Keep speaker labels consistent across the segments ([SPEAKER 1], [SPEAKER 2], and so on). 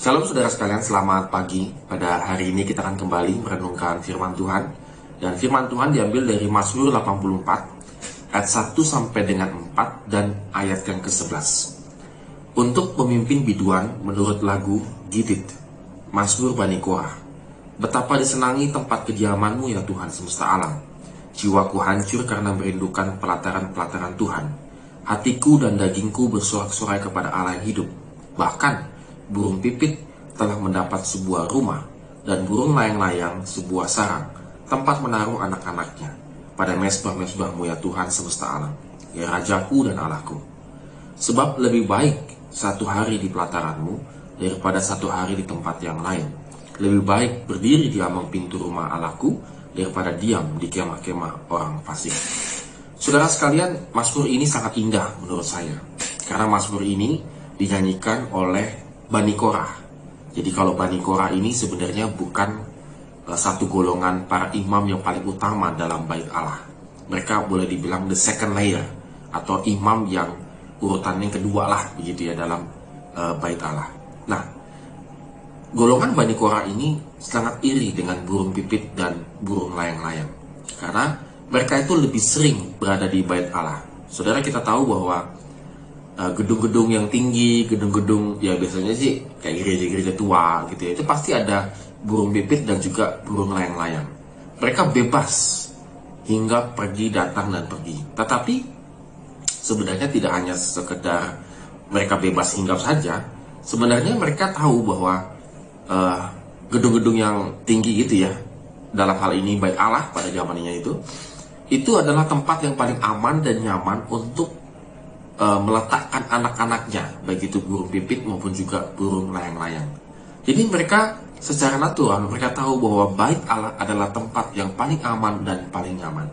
[SPEAKER 1] Salam saudara sekalian, selamat pagi. Pada hari ini kita akan kembali merenungkan firman Tuhan. Dan firman Tuhan diambil dari Mazmur 84, ayat 1 sampai dengan 4 dan ayat yang ke-11. Untuk pemimpin biduan menurut lagu Gidit, Mazmur Bani Korah. Betapa disenangi tempat kediaman-Mu ya Tuhan semesta alam. Jiwaku hancur karena merindukan pelataran-pelataran Tuhan. Hatiku dan dagingku bersorak-sorai kepada Allah yang hidup. Bahkan burung pipit telah mendapat sebuah rumah, dan burung layang-layang sebuah sarang, tempat menaruh anak-anaknya. Pada mesbah-mesbah-Mu ya Tuhan semesta alam, ya Rajaku dan Allahku. Sebab lebih baik satu hari di pelataran-Mu daripada satu hari di tempat yang lain. Lebih baik berdiri di ambang pintu rumah Allahku daripada diam di kemah-kemah orang fasik. Saudara sekalian, mazmur ini sangat indah menurut saya, karena mazmur ini dinyanyikan oleh Bani Korah. Jadi kalau Bani Korah ini sebenarnya bukan satu golongan para imam yang paling utama dalam bait Allah. Mereka boleh dibilang the second layer, atau imam yang urutannya kedua lah begitu ya dalam bait Allah. Nah, golongan Bani Korah ini sangat iri dengan burung pipit dan burung layang-layang, karena mereka itu lebih sering berada di bait Allah. Saudara, kita tahu bahwa gedung-gedung yang tinggi, gedung-gedung ya biasanya sih kayak gereja-gereja tua gitu ya, itu pasti ada burung pipit dan juga burung layang-layang. Mereka bebas hingga pergi, datang dan pergi. Tetapi sebenarnya tidak hanya sekedar mereka bebas hinggap saja. Sebenarnya mereka tahu bahwa gedung-gedung yang tinggi gitu ya, dalam hal ini bait Allah pada zamannya itu adalah tempat yang paling aman dan nyaman untuk meletakkan anak-anaknya, baik itu burung pipit maupun juga burung layang-layang. Jadi mereka secara natural mereka tahu bahwa bait Allah adalah tempat yang paling aman dan paling nyaman,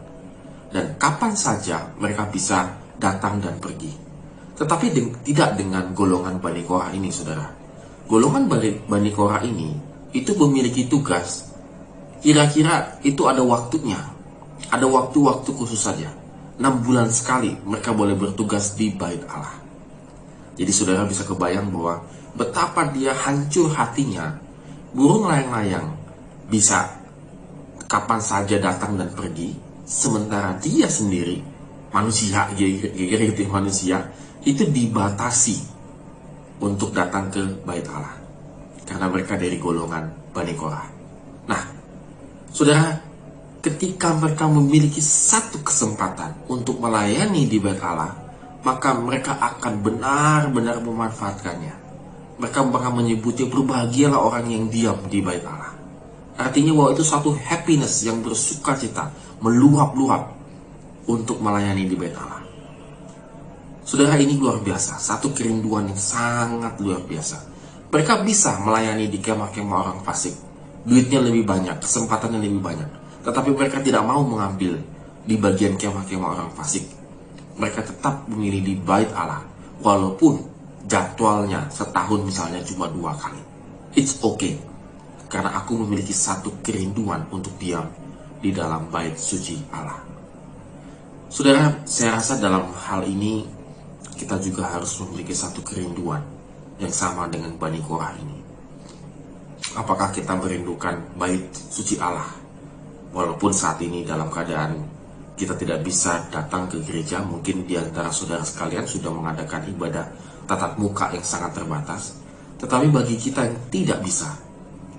[SPEAKER 1] dan kapan saja mereka bisa datang dan pergi. Tetapi tidak dengan golongan Bani Korah ini, saudara. Golongan Bani Korah ini itu memiliki tugas, kira-kira itu ada waktunya, ada waktu-waktu khusus saja. 6 bulan sekali mereka boleh bertugas di bait Allah. Jadi saudara bisa kebayang bahwa betapa dia hancur hatinya. Burung layang-layang bisa kapan saja datang dan pergi, sementara dia sendiri manusia itu dibatasi untuk datang ke bait Allah, karena mereka dari golongan Bani Korah. Nah, saudara, ketika mereka memiliki satu kesempatan untuk melayani di bait Allah, maka mereka akan benar-benar memanfaatkannya. Mereka bahkan menyebutnya, berbahagialah orang yang diam di bait Allah. Artinya bahwa itu satu happiness yang bersuka cita, meluap-luap untuk melayani di bait Allah. Saudara, ini luar biasa, satu kerinduan yang sangat luar biasa. Mereka bisa melayani di kemah-kemah orang fasik, duitnya lebih banyak, kesempatannya lebih banyak. Tetapi mereka tidak mau mengambil di bagian kemah-kemah orang fasik. Mereka tetap memilih di bait Allah, walaupun jadwalnya setahun misalnya cuma 2 kali. It's okay, karena aku memiliki satu kerinduan untuk diam di dalam bait suci Allah. Saudara, saya rasa dalam hal ini kita juga harus memiliki satu kerinduan yang sama dengan Bani Korah ini. Apakah kita merindukan bait suci Allah? Walaupun saat ini dalam keadaan kita tidak bisa datang ke gereja, mungkin di antara saudara sekalian sudah mengadakan ibadah tatap muka yang sangat terbatas. Tetapi bagi kita yang tidak bisa,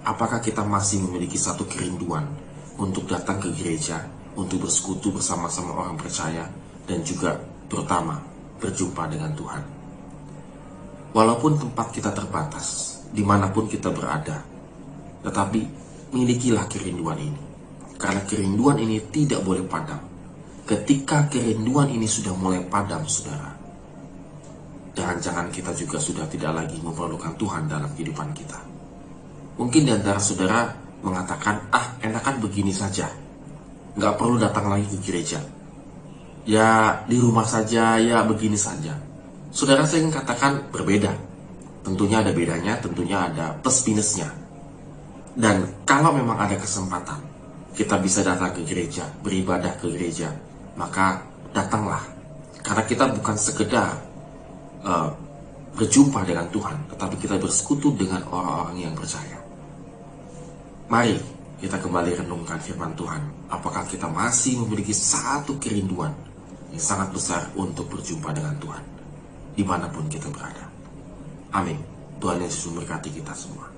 [SPEAKER 1] apakah kita masih memiliki satu kerinduan untuk datang ke gereja, untuk bersekutu bersama-sama orang percaya, dan juga terutama berjumpa dengan Tuhan? Walaupun tempat kita terbatas, dimanapun kita berada, tetapi milikilah kerinduan ini. Karena kerinduan ini tidak boleh padam. Ketika kerinduan ini sudah mulai padam, saudara, jangan-jangan kita juga sudah tidak lagi memerlukan Tuhan dalam kehidupan kita. Mungkin di antara saudara mengatakan, enakan begini saja, nggak perlu datang lagi ke gereja, ya di rumah saja, ya begini saja. Saudara, saya ingin katakan berbeda. Tentunya ada bedanya, tentunya ada plus minusnya. Dan kalau memang ada kesempatan kita bisa datang ke gereja, beribadah ke gereja, maka datanglah. Karena kita bukan sekedar berjumpa dengan Tuhan, tetapi kita bersekutu dengan orang-orang yang percaya. Mari kita kembali renungkan firman Tuhan. Apakah kita masih memiliki satu kerinduan yang sangat besar untuk berjumpa dengan Tuhan, dimanapun kita berada. Amin. Tuhan Yesus memberkati kita semua.